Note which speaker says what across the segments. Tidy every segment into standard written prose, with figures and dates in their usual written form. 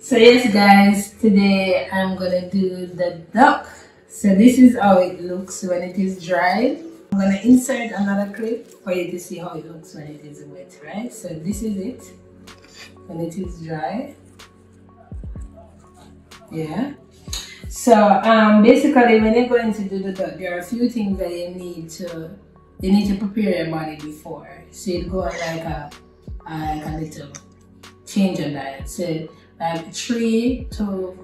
Speaker 1: So yes guys, today I'm gonna do the duck. So this is how it looks when it is dried. I'm gonna insert another clip for you to see how it looks when it is wet, right? So this is it when it is dry. Yeah. So basically when you're going to do the duck, there are a few things that you need to prepare your body before. So you go on like a little change of diet. So like 3 to,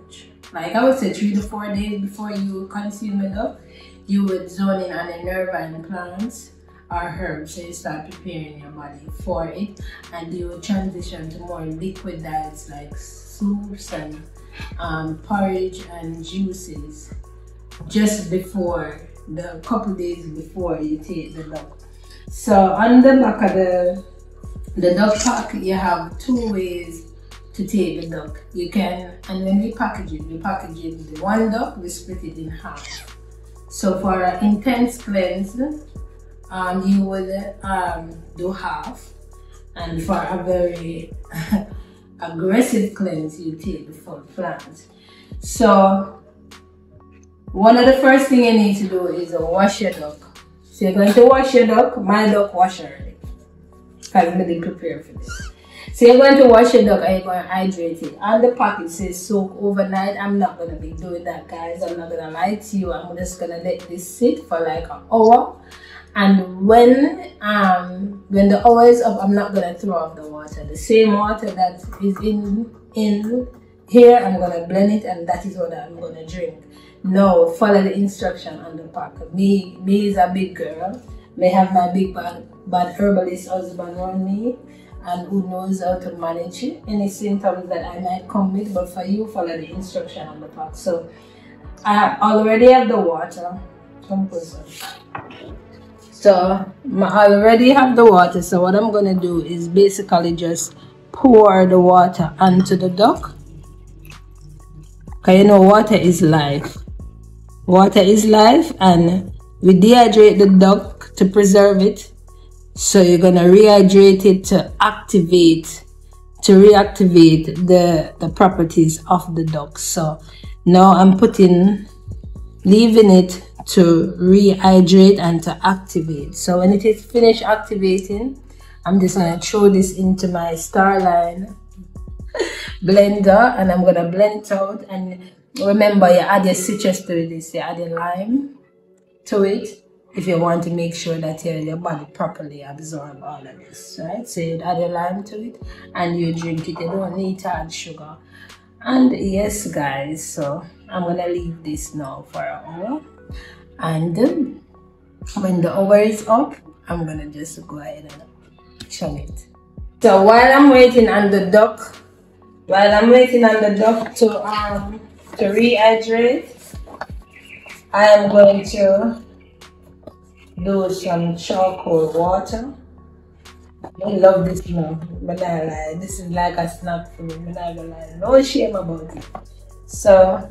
Speaker 1: like I would say 3 to 4 days before you consume the duck, you would zone in on the herb and plants or herbs. So you start preparing your body for it, and you would transition to more liquid diets like soups and porridge and juices just before the couple days before you take the duck. So on the back of the duck pack, you have 2 ways to take the duck. You can, and when we package it the 1 duck, we split it in half. So for an intense cleanse, you would do half, and for a very aggressive cleanse, you take the full plant. So one of the first thing you need to do is wash your duck. So you're going to wash your duck. My duck wash already, because I didn't prepare for this. So you're going to wash your duck and you're going to hydrate it. On the pack it says soak overnight. I'm not going to be doing that, guys. I'm not going to lie to you. I'm just going to let this sit for like an hour. And when the hour is up, I'm not going to throw off the water. The same water that is in here, I'm going to blend it, and that is what I'm going to drink. No, follow the instruction on the pack. Me is a big girl. May have my big bad herbalist husband on me, and who knows how to manage it, any symptoms that I might come with. But for you, follow the instruction on the pack. So I already have the water. So I already have the water. So what I'm gonna do is basically just pour the water onto the duck. Cause you know water is life. Water is life, and we dehydrate the duck to preserve it. So you're gonna rehydrate it to reactivate the properties of the duck. So now I'm leaving it to rehydrate and to activate. So when it is finished activating, I'm just gonna throw this into my Starline blender, and I'm gonna blend it out. And remember, you add your citrus to this, you add your lime to it, if you want to make sure that your body properly absorb all of this, right? So you add your lime to it and you drink it. You don't need to add sugar. And yes guys, so I'm gonna leave this now for an hour, and when the hour is up, I'm gonna just go ahead and chug it. So while I'm waiting on the duck to rehydrate, I am going to do some charcoal water. I love this now, but I lie. This is like a snack for me, but I don't lie. No shame about it. So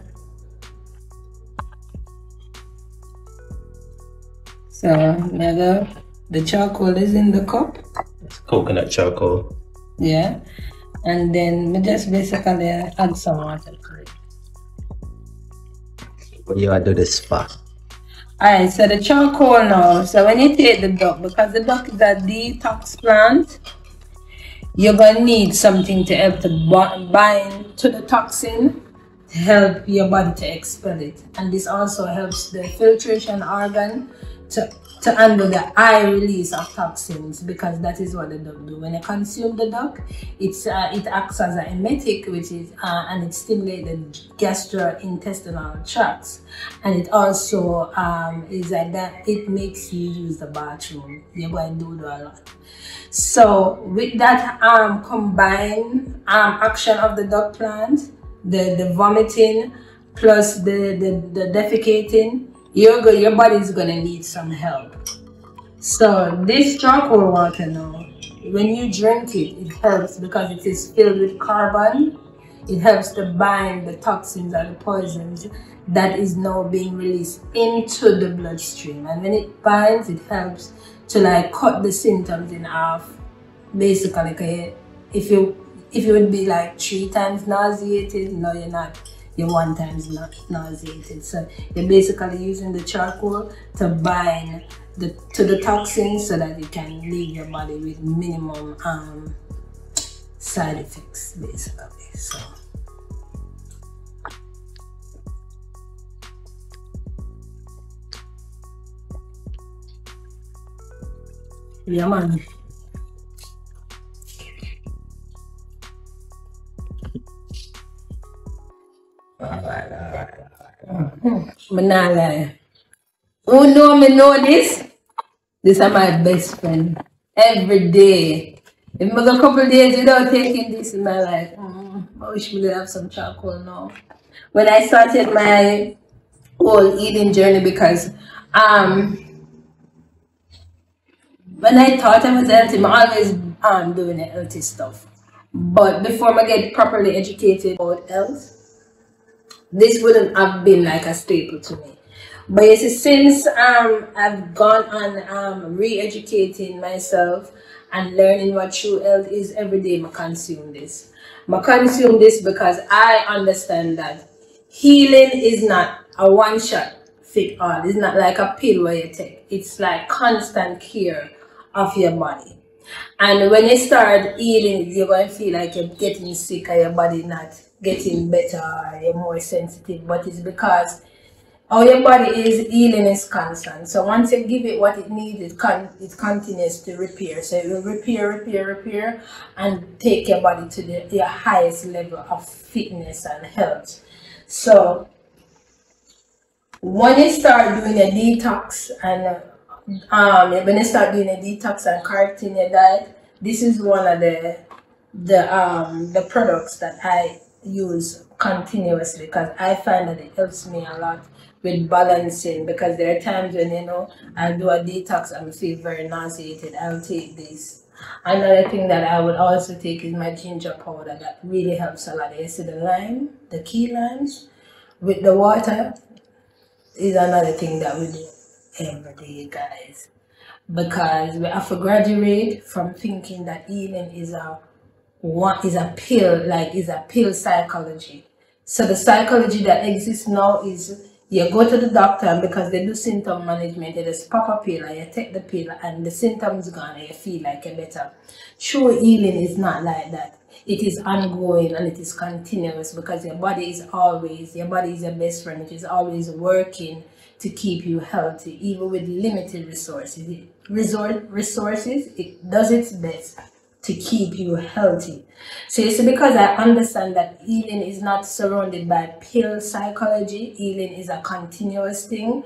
Speaker 1: the charcoal is in the cup.
Speaker 2: It's coconut charcoal.
Speaker 1: Yeah. And then we just basically add some water to it.
Speaker 2: But you do this fast.
Speaker 1: Alright, so the charcoal now. So when you take the duck, because the duck is a detox plant, you're gonna need something to help to bind to the toxin, to help your body to expel it. And this also helps the filtration organ to handle the high release of toxins, because that is what the duck do. When you consume the duck, it acts as an emetic, which is and it stimulates the gastrointestinal tracts, and it also is like that. It makes you use the bathroom. You're going to do a lot. So with that combined action of the duck plant, the vomiting plus the defecating, your body is gonna need some help. So this charcoal water now, when you drink it, it helps because it is filled with carbon. It helps to bind the toxins and the poisons that is now being released into the bloodstream. And when it binds, it helps to like cut the symptoms in half. Basically, if if you would be like 3 times nauseated, no, you're not. You're 1 times nauseated. So you're basically using the charcoal to bind to the toxins so that you can leave your body with minimum side effects, basically. So yeah, man. Manala. Who know me know this? This is my best friend. Every day. If I go a couple days without taking this in my life, I wish we would have some charcoal now. When I started my whole eating journey, because when I thought I was healthy, I'm always doing the healthy stuff. But before I get properly educated about health, this wouldn't have been like a staple to me. But you see, since I've gone on re-educating myself and learning what true health is, every day I consume this. I consume this because I understand that healing is not a one-shot fit all. It's not like a pill where you take. It's like constant care of your body. And when you start eating, you're going to feel like you're getting sick or your body not getting better or you're more sensitive. But it's because how your body is healing is constant. So once you give it what it needs, it continues to repair. So it will repair, and take your body to your highest level of fitness and health. So when you start doing a detox and when you start doing a detox and correcting your diet, this is one of the products that I use continuously, because I find that it helps me a lot with balancing. Because there are times when, you know, I do a detox and feel very nauseated, I'll take this. Another thing that I would also take is my ginger powder. That really helps a lot. You see the lime, the key limes with the water is another thing that we do every day, guys. Because we have to graduate from thinking that healing is a pill psychology. So the psychology that exists now is you go to the doctor, and because they do symptom management, they just pop a pill and you take the pill and the symptoms gone and you feel like you're better. True healing is not like that. It is ongoing and it is continuous, because your body is your best friend. It is always working to keep you healthy, even with limited resources. It does its best to keep you healthy. So it's because I understand that healing is not surrounded by pill psychology. Healing is a continuous thing.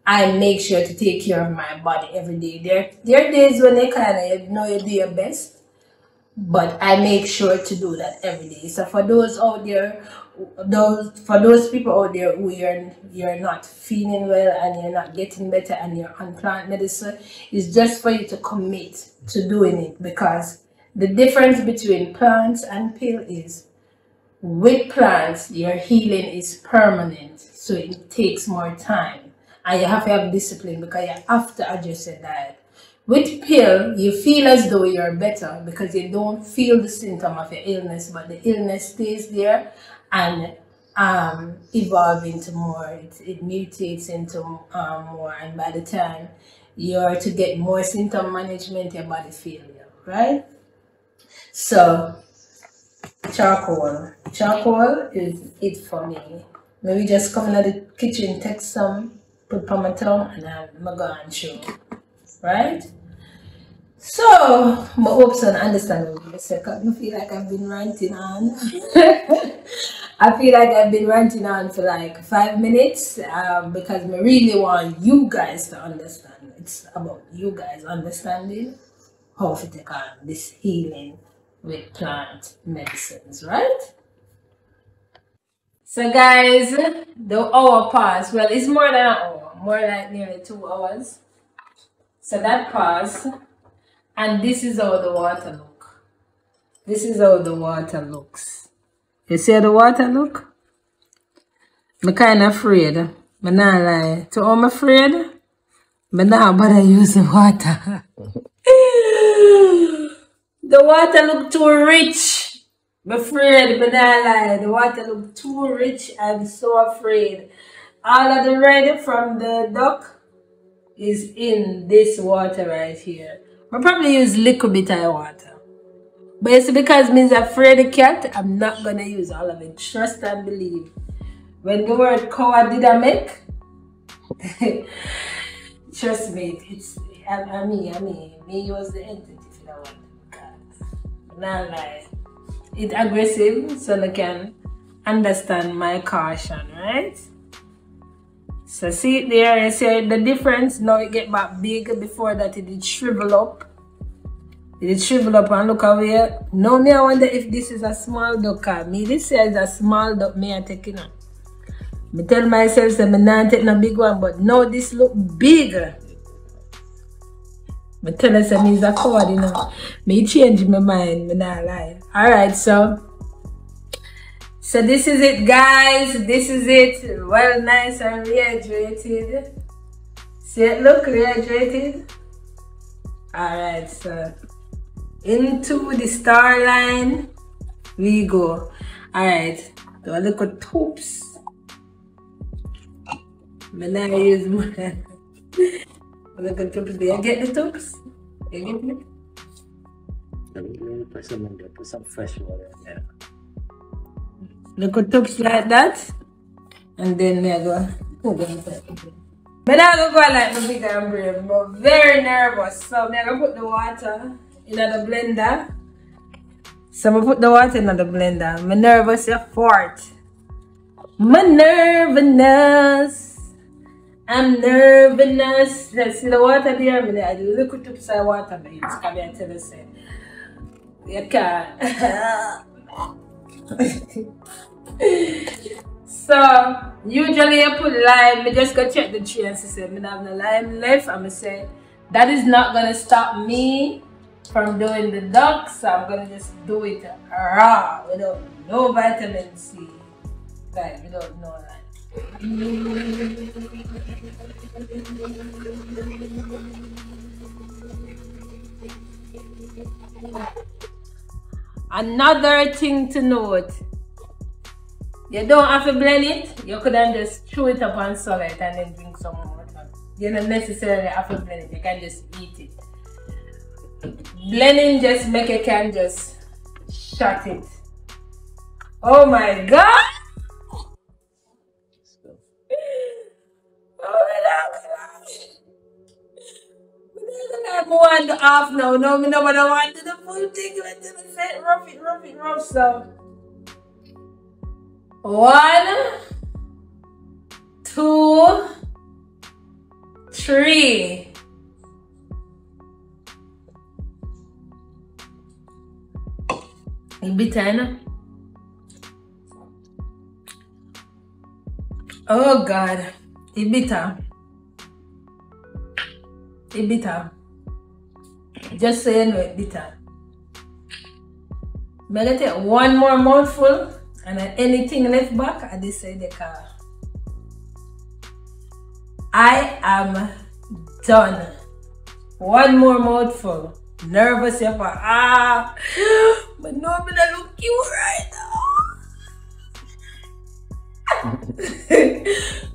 Speaker 1: I make sure to take care of my body every day. There are days when you do your best, but I make sure to do that every day. So for those out there, for those people out there who you're not feeling well and you're not getting better and you're on plant medicine, it's just for you to commit to doing it. Because the difference between plants and pill is, with plants your healing is permanent, so it takes more time and you have to have discipline, because you have to adjust your diet. With pill, you feel as though you're better because you don't feel the symptom of your illness, but the illness stays there and evolve into more. It mutates into more, and by the time you're to get more symptom management, your body fails you, right? So charcoal is it for me. Maybe just come into the kitchen, take some, put on my tongue, and I'm going to show, right? So, I hope you understand what I said. I feel like I've been ranting on. I feel like I've been ranting on for like 5 minutes because I really want you guys to understand. It's about you guys understanding how to take on this healing with plant medicines, right? So guys, the hour passed. Well, it's more than an hour, more like nearly 2 hours. So that passed. And this is how the water look. This is how the water looks. You see how the water look? I'm kind of afraid. I'm not lie. So I'm afraid. I'm not bother use the water. The water look too rich. I'm afraid, but I lie. The water look too rich. I'm so afraid. All of the red from the duck is in this water right here. I'll probably use little bit of water. But it's because means afraid the cat, I'm not gonna use all of it. Trust and believe. When the word coward did I make, trust me, it's me was the entity for that one. Not lie. It's aggressive, so they can understand my caution, right? So see it there, you see the difference. Now it get back big. Before that it did shrivel up. It did shrivel up and look away. Now me I wonder if this is a small duck. Me this is a small duck me I take it. I tell myself that I'm not taking a big one, but now this look big. I tell myself it's a coward, you know. Me change my mind, I not lie. Alright, so this is it, guys. This is it. Well, nice and rehydrated. See it look rehydrated? Alright, so into the star line we go. Alright, so look at tubes. I'm not use more. Look at tubes. Do you get the tubes? You get it?
Speaker 2: Put some fresh water in there.
Speaker 1: Look at tubes like that. And then I go. But I go like the big and brave. I'm very nervous. So I'm gonna put the water in the blender. So I'm put the water in the blender. I'm nervous to fart. My nervousness. I'm nervous. See the water there? I do look at the water, babes. Come here, tell us. You can't. So, usually I put lime. I just go check the tree and say, I have no lime left. I'm going to say, that is not going to stop me from doing the duck. So, I'm going to just do it raw without no vitamin C. Like, without no lime. Another thing to note, you don't have to blend it. You could then just chew it up and swallow it and then drink some more water. You don't necessarily have to blend it. You can just eat it. Blending just make you can just shut it. Oh my God! I'm one half now. No, me nobody want to do the full thing. Let them say rough. So 1, 2, 3. It bitter, no? Oh God, it bitter. It bitter. Just so you know it bitter. I'm gonna take one more mouthful and then anything left back I decide the car. I am done. One more mouthful. Nervous if but no, I'm gonna look cute right now.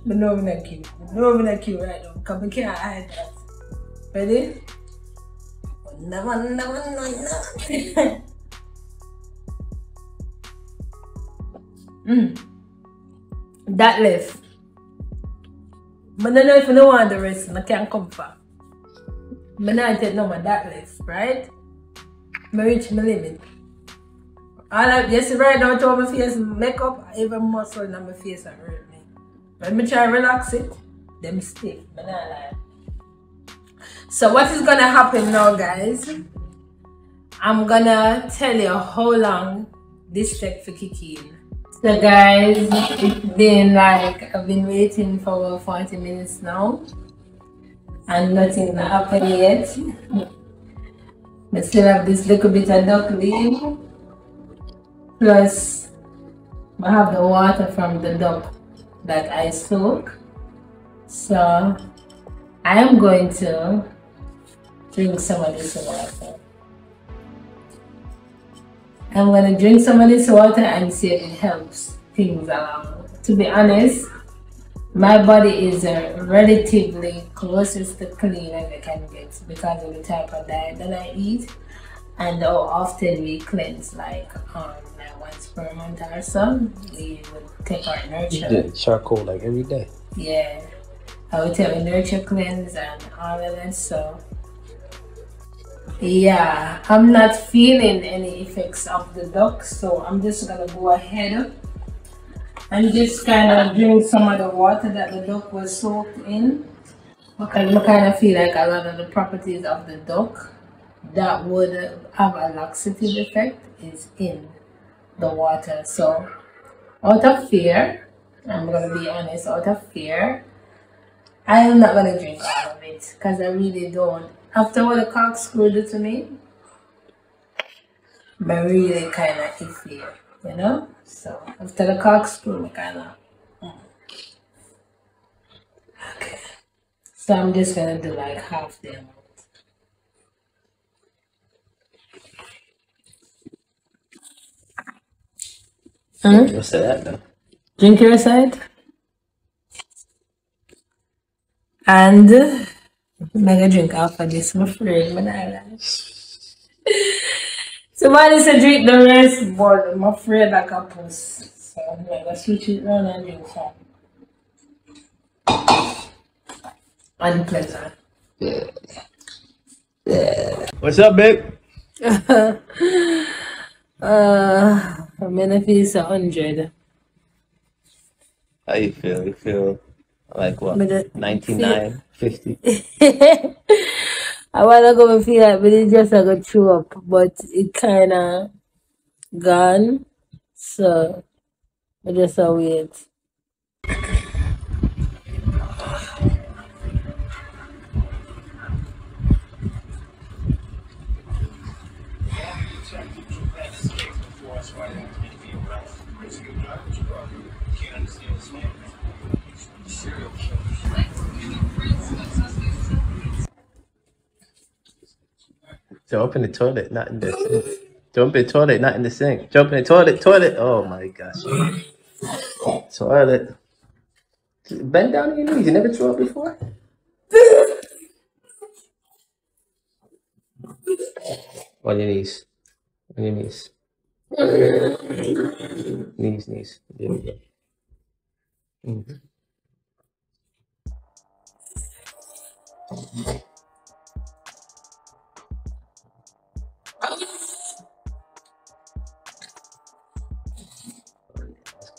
Speaker 1: But no, I'm not cute. No, I'm not cute right now because I can't hide that. Ready? No. That left. But I don't know if you don't want the rest, I can't come back. But I take no more that left, right? I reach my limit. All I just right now to my face makeup, even muscle in my face that hurt me. But me try to relax it, them stiff, but not lie. So what is gonna happen now, guys? I'm gonna tell you how long this take for kick in. So guys, it's been like I've been waiting for over 40 minutes now and nothing happened yet. I still have this little bit of duck leaf, plus I have the water from the duck that I soak. So I am going to drink some of this water. I'm gonna drink some of this water and see if it helps things along. To be honest, my body is relatively closest to clean as it can get because of the type of diet that I eat and how often we cleanse, like once per month or so. We would take our nurture.
Speaker 2: Yeah, charcoal like every day.
Speaker 1: Yeah, I would take a nurture cleanse and all of that. So yeah, I'm not feeling any effects of the duck, so I'm just gonna go ahead and just kind of drink some of the water that the duck was soaked in, because I kind of feel like a lot of the properties of the duck that would have a laxative effect is in the water. So out of fear, I'm gonna be honest, out of fear, I am not gonna drink all of it because I really don't. After what the corkscrew did to me, I'm really kind of iffy, you know? So after the corkscrew, I kind of. Okay. So I'm just gonna do like half the amount.
Speaker 2: What's that though?
Speaker 1: Drink your side. And I'm gonna drink half of this, I'm afraid, but I like. Somebody said drink the rest, but I'm afraid like a puss. So I'm gonna switch it around and drink some. Unpleasant.
Speaker 2: Yeah. What's up, babe?
Speaker 1: I'm gonna feel so 100.
Speaker 2: How you feel? You feel like what?
Speaker 1: But
Speaker 2: 99, 50?
Speaker 1: I wanna go and feel like, but it just like a chew up, but it kinda gone. So I just a wait.
Speaker 2: Jump in the toilet, not in the sink. Jump in the toilet, not in the sink. Jump in the toilet. Oh my gosh. Toilet. Bend down on your knees. You never threw up before? On your knees. On your knees. Knees. There we go. Mm-hmm.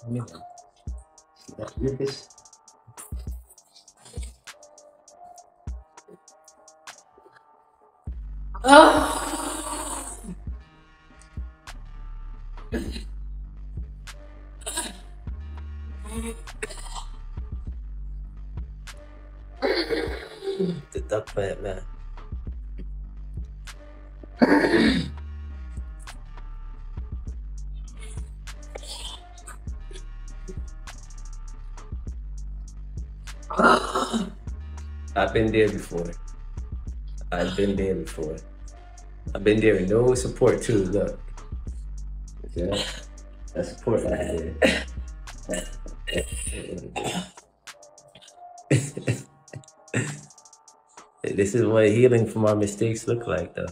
Speaker 2: See that mucus? The duck plant, man. I've been there before. I've been there with no support too. Look, yeah, that support right there. This is what healing from our mistakes look like, though.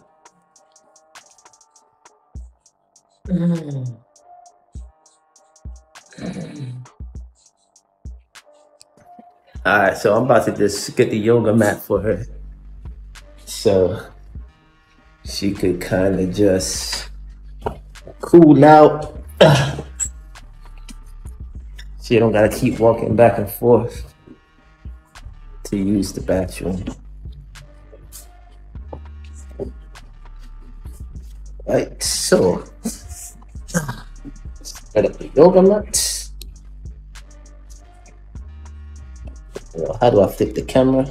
Speaker 2: All right, so I'm about to just get the yoga mat for her, so she could kind of just cool out. She don't gotta keep walking back and forth to use the bathroom. Right, so set up the yoga mat. Well, how do I flip the camera?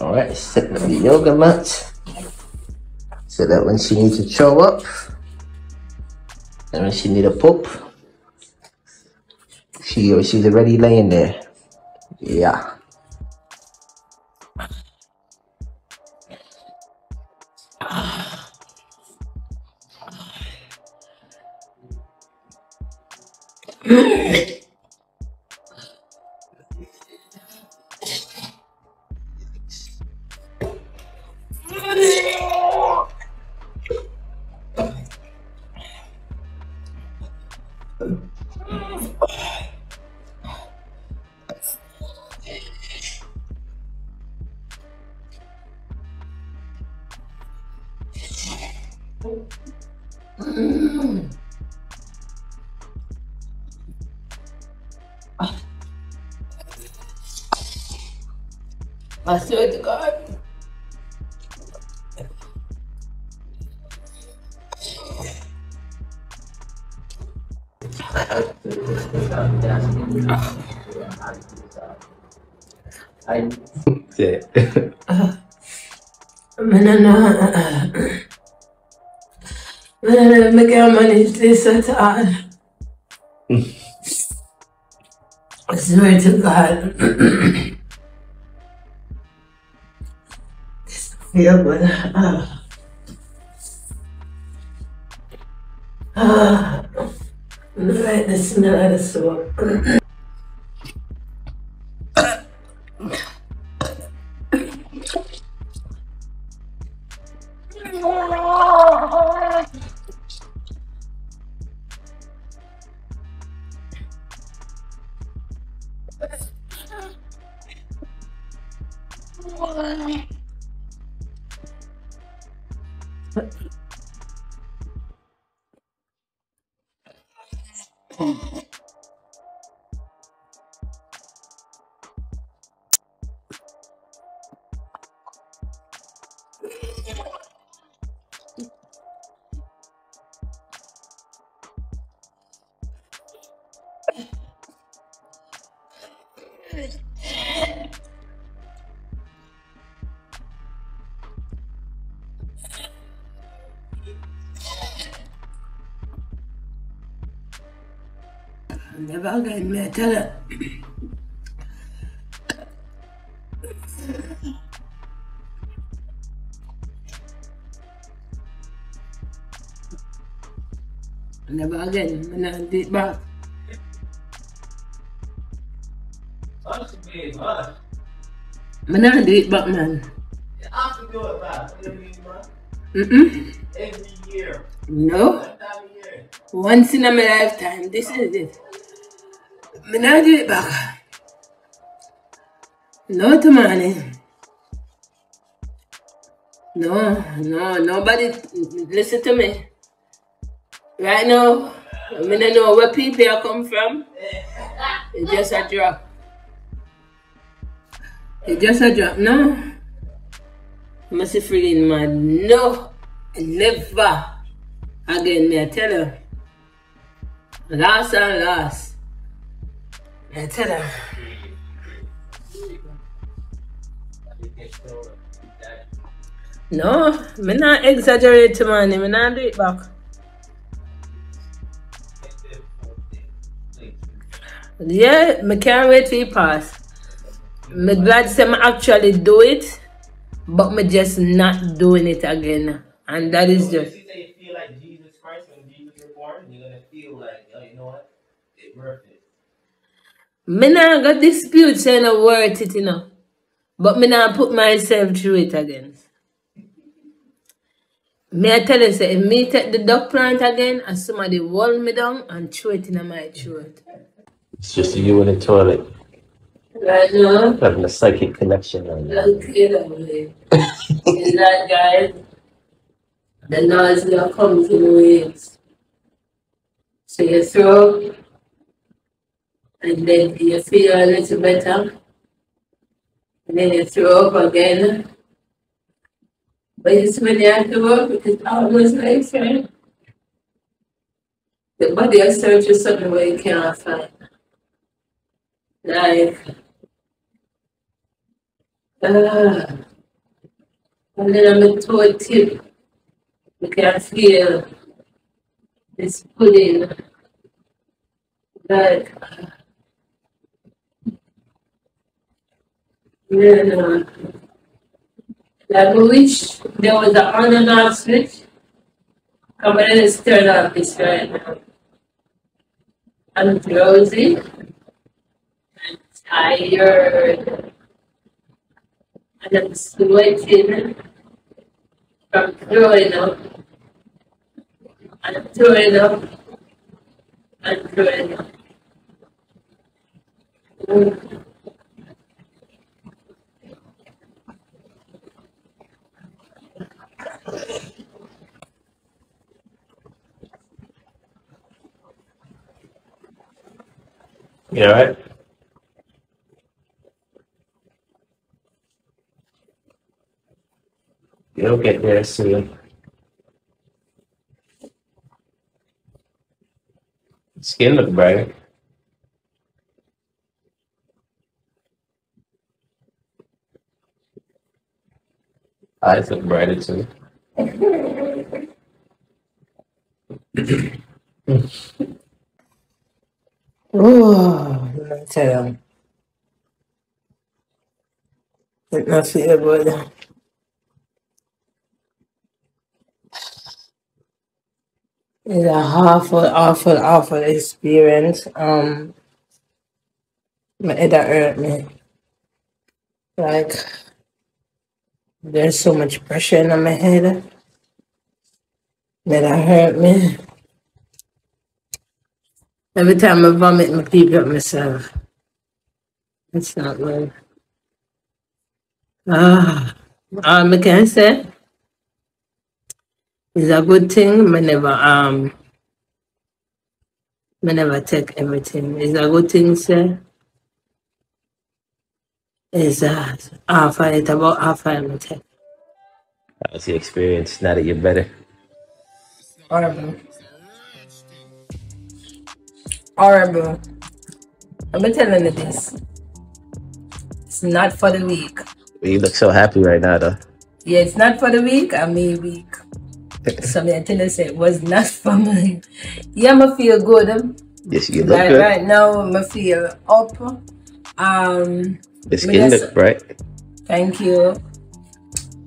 Speaker 2: All right, setting up the yoga mat so that when she needs to throw up and when she need a poop, she's already laying there. Yeah.
Speaker 1: I swear to God.
Speaker 2: Yeah.
Speaker 1: I can't manage this at all. I swear to God. Feel good. Right, the smell of the soap. Never again, me I tell her. Never again, I'm not do it back. I'm not do it back, man.
Speaker 2: You have to do it back. What do you mean, man? Every year.
Speaker 1: No.
Speaker 2: What time of year?
Speaker 1: Once in a my lifetime, this is it. I'm not do it back. No, Tamani. No, nobody listen to me. Right now, I mean, I know where people come from. It's just a drop. It's just a drop, no. I must be freaking mad. No, never again, me I tell her. Last and last. I tell her. No, me not exaggerate, man. Me not do it back. Yeah, me can't wait till it pass. Me glad say me actually do it, but me just not doing it again. And that is just.
Speaker 2: If you say you feel like Jesus Christ when Jesus was born, you're gonna feel like, oh, you know what? It's worth it.
Speaker 1: Me not got dispute saying no worth it, you know. But me not put myself through it again. Me I tell you, say, if me take the duck plant again and somebody hold me down and throw it in my throat.
Speaker 2: It's just you in the toilet.
Speaker 1: Right now?
Speaker 2: Having a psychic connection on that.
Speaker 1: Okay, lovely. Is that, guys? The nausea comes in waves. So you throw, and then you feel a little better. And then you throw up again. But it's when you have to work, it's almost like saying, the body has searched for something where you can't find. Like, and then on the toe tip, you can feel this pulling. Like, yeah. Like, I wish there was an on and off switch. I'm gonna just turn off this right now. I'm drowsy, I'm tired, and I'm sweating from throwing up, and throwing up, and throwing up.
Speaker 2: You alright? You'll get there soon. Skin look bright. Eyes look brighter too. Oh, let me tell you. It not feel good. It's a awful experience. My head hurt me. Like there's so much pressure in my head that hurt me. Every time I vomit, I peep at myself. It's not good. I can say it's a good thing. I never take everything. It's a good thing, sir. It's half of it, about half of it take. How's the experience now that you're better? Horrible. Horrible. I'm telling you this. It's not for the weak. You look so happy right now, though. Yeah, it's not for the weak. I'm weak. So I tell you, say it was not for me. Yeah, I feel good. Yes, you look good. Right now, I feel up. The skin looks bright. Thank you.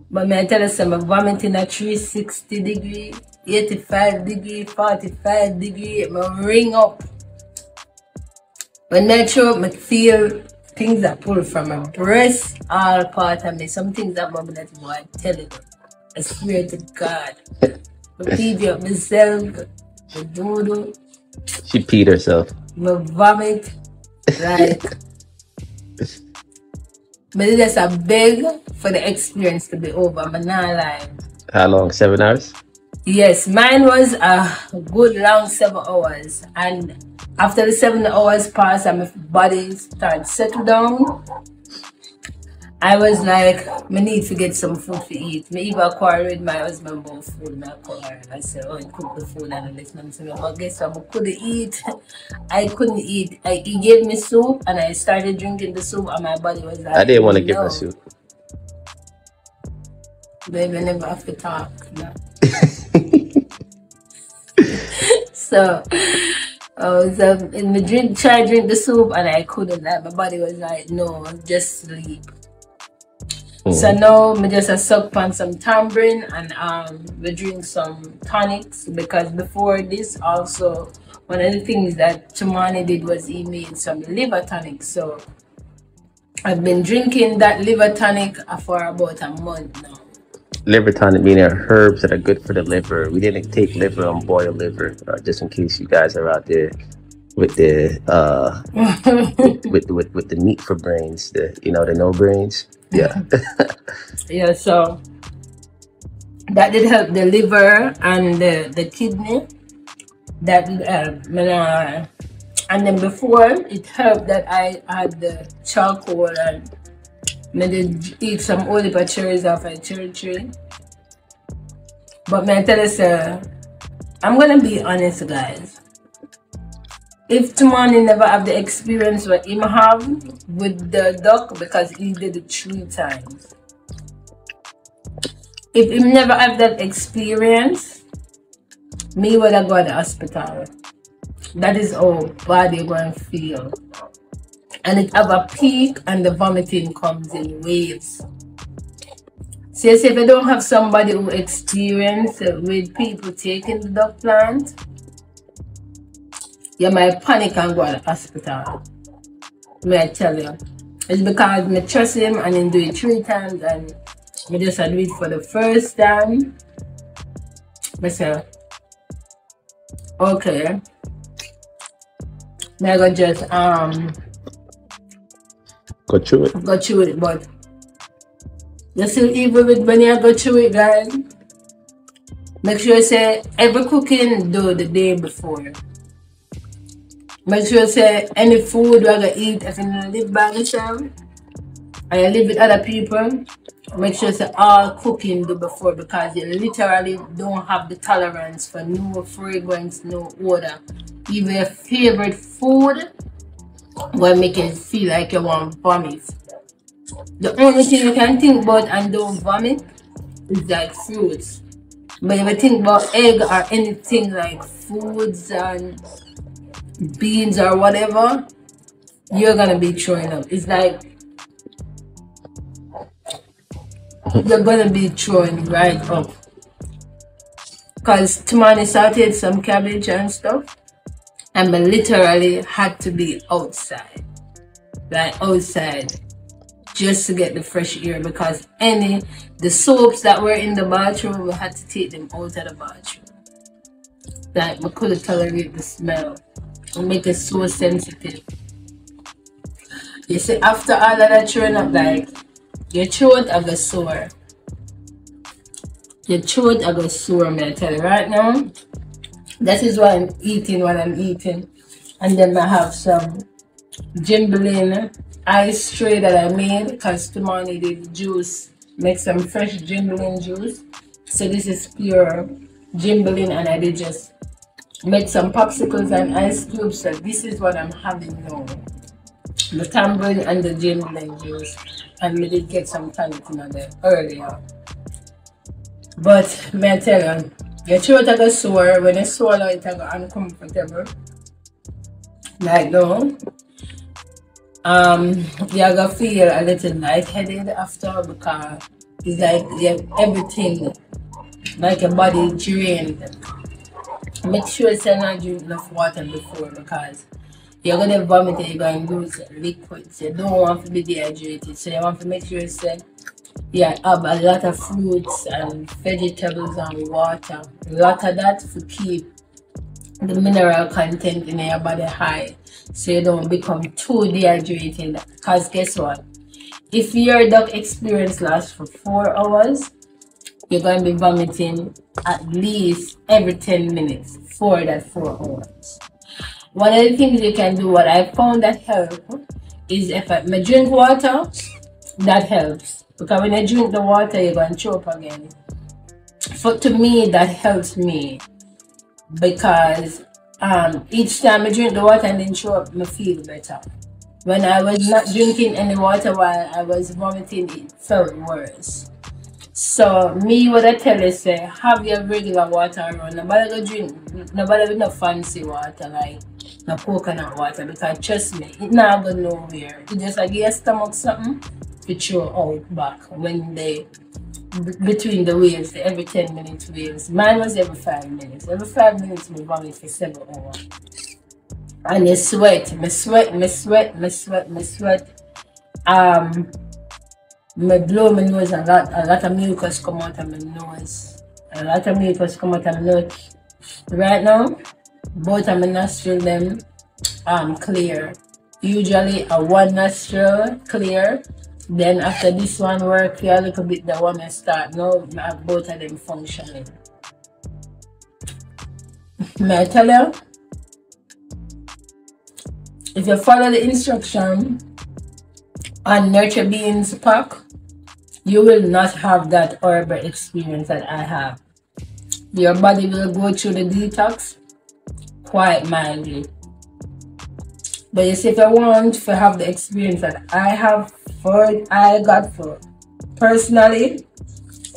Speaker 2: But I tell you, I'm vomiting at 360 degree, 85 degree, 45 degree. I ring up. When I throw, I feel things that pull from my breast, all part of me. Some things that I'm not going to tell you. I swear to God. I peed up myself. I doodle. She peed herself. I vomit. Like, I just a beg for the experience to be over. I'm not lying. How long? 7 hours? Yes, mine was a good long 7 hours. And after the 7 hours passed and my body started to settle down, I was like, I need to get some food to eat. I even quarreled with my husband about food in my car. I said, oh, cook the food and this man said, well, guess what? I couldn't eat. I couldn't eat. He gave me soup and I started drinking the soup and my body was like, I didn't want to give her soup. Baby, I never have to talk. No. So in the try drink the soup and I couldn't. Like, my body was like, no, just sleep. So now I just suck on some tambourine and we drink some tonics, because before this also one of the things that Tumani did was he made some liver tonic. So I've been drinking that liver tonic for about a month now. Liver tonic meaning herbs that are good for the liver. We didn't take liver on boiled liver, just in case you guys are out there with the with the meat for brains, the no brains. Yeah. Yeah, so that did help the liver and the kidney. That did help. And then before it helped that I had the charcoal and I did eat some olive cherries off a cherry tree. But I tell you, I'm gonna be honest, guys. If Tumani never have the experience what him have with the duck, because he did it 3 times. If him never have that experience, me would have go to the hospital. That is how bad you're going to feel. And it have a peak and the vomiting comes in waves. So if you don't have somebody who experience with people taking the duck plant,
Speaker 1: you might panic and go to the hospital. May I tell you. It's because I trust him and he do it 3 times and I just do it for the first time. I say, okay. I go just
Speaker 2: go through it.
Speaker 1: Go through it, but you still evil with when you go through it, guys. Make sure you say every cooking do the day before. Make sure you say any food you're gonna eat if you don't live by yourself and you live with other people. Make sure you say all cooking do before, because you literally don't have the tolerance for no fragrance, no odor. Even your favorite food will make you feel like you want vomit. The only thing you can think about and don't vomit is like fruits. But if you think about egg or anything like foods and beans or whatever, you're gonna be throwing up. It's like you're gonna be throwing right up. Because tomorrow started some cabbage and stuff, and I literally had to be outside, like outside, just to get the fresh air, because the soaps that were in the bathroom, we had to take them out of the bathroom. Like, we couldn't tolerate the smell. It make it so sensitive. You see, after all of that throwing up, like, your throat I go sore. Your throat I go sore, may I tell you right now. That is why I'm eating what I'm eating. And then I have some Jimbeline ice tray that I made, because tomorrow I did juice. Make some fresh Jimbeline juice. So this is pure Jimbeline, and I did just make some popsicles and ice cubes. So this is what I'm having now. The tamarind and the Jamaican juice, and we did get some tonic in there earlier. But may I tell you, your throat I go sore. When you swallow it I go uncomfortable. Like now, you're gonna feel a little lightheaded after, because it's like you have everything, like your body drained. Make sure you not drink enough water before, because you're gonna vomit and you're gonna lose liquids. You don't want to be dehydrated, so you want to make sure you say, yeah, have a lot of fruits and vegetables and water. A lot of that to keep the mineral content in your body high, so you don't become too dehydrated. Because guess what? If your duck experience lasts for 4 hours, you're going to be vomiting at least every 10 minutes for that 4 hours. One of the things you can do, what I found that helps, is if I drink water, that helps. Because when you drink the water, you're going to choke again. To me, that helps me. Because each time I drink the water and then throw up, I feel better. When I was not drinking any water while I was vomiting, it felt worse. So me, what I tell you, say, have your regular water around. Nobody go drink, nobody with no fancy water, like no coconut water, because trust me, it not go nowhere. It just like your stomach something to throw out back when they between the waves, the every 10 minute waves. Mine was every 5 minutes. Every 5 minutes we vomit for 7 hours. And you sweat, me sweat. Me blow my nose, a lot of mucus come out of my nose. A lot of mucus come out of my nose. Right now, both of my nostrils them clear. Usually a one nostril clear. Then after this one work here a little bit, the one I start now, I have both of them functioning. May I tell you? If you follow the instruction on Nurture Beans pack, you will not have that horrible experience that I have. Your body will go through the detox quite mildly. But you see, if you want to have the experience that I got for personally,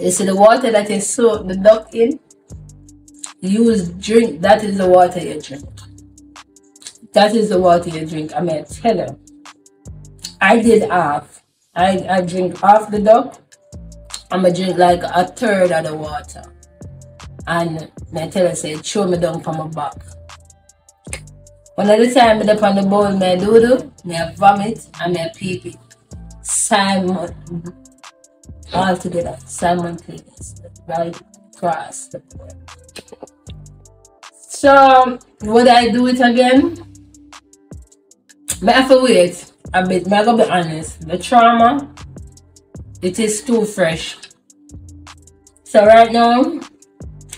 Speaker 1: you see the water that you soak the duck in, drink, that is the water you drink. That is the water you drink. I mean, tell you, I did half. I drink half the duck. I'm gonna drink like a third of the water. And I tell you, say, throw me down from my back. One of the time I on the bowl, I do, I vomit, and I pee pee. Simon, all together, simultaneous, right across the board. So, would I do it again? I have to wait a bit. I'm gonna be honest. The trauma, it is too fresh. So right now,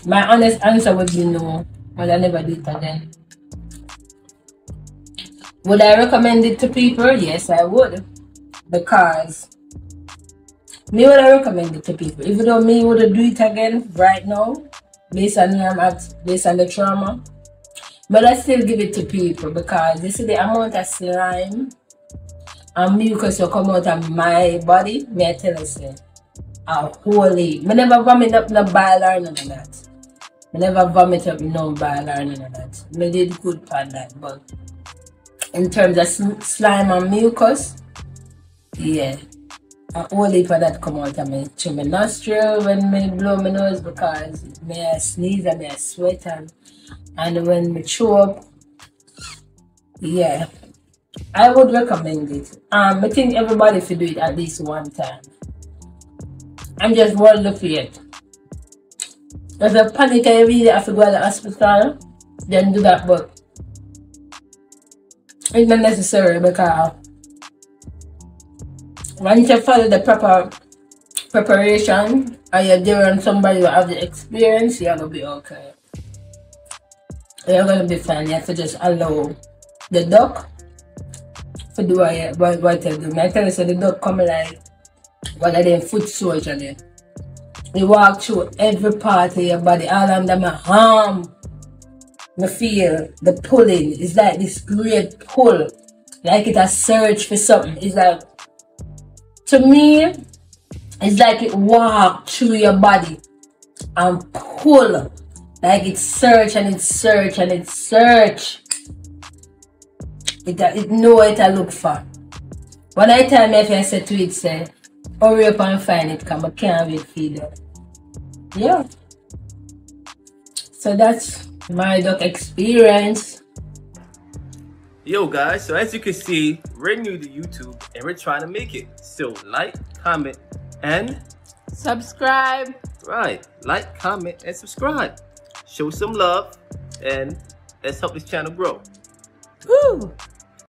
Speaker 1: my honest answer would be no. But I never do it again. Would I recommend it to people? Yes, I would. Because me would I recommend it to people. Even though me would do it again right now, based on the trauma. But I still give it to people because you see the amount of slime and mucus will come out of my body, may I tell you, say, a holy. I never vomit up no bile or none of that. I never vomit up no bile or none of that. I did good for that, but in terms of slime and mucus, yeah, a whole heap of that come out of me through my nostril when I blow my nose because may I sneeze and may I sweat and when I chew up, yeah, I would recommend it. I think everybody should do it at least one time. I'm just worried for it. If you panic and you really have to go to the hospital, then do that, but it's not necessary because once you follow the proper preparation and you're there and somebody will have the experience, you're going to be okay. You're going to be fine. You have to just allow the duck to do what you do. I tell you, so the duck come like one of them foot soldier there. They walk through every part of your body, all of them are harm. I feel the pulling. It's like this great pull. Like it a search for something. It's like, to me, it's like it walk through your body and pull. Like it search and it search and it search. It know what I look for. When I tell me if I say to it, say, hurry up and find it because I can't wait for you. Yeah. So that's my duck experience.
Speaker 2: Yo guys, so as you can see, we're new to YouTube and we're trying to make it. So like, comment, and
Speaker 1: subscribe.
Speaker 2: Right, like, comment, and subscribe. Show some love and let's help this channel grow.
Speaker 1: Woo!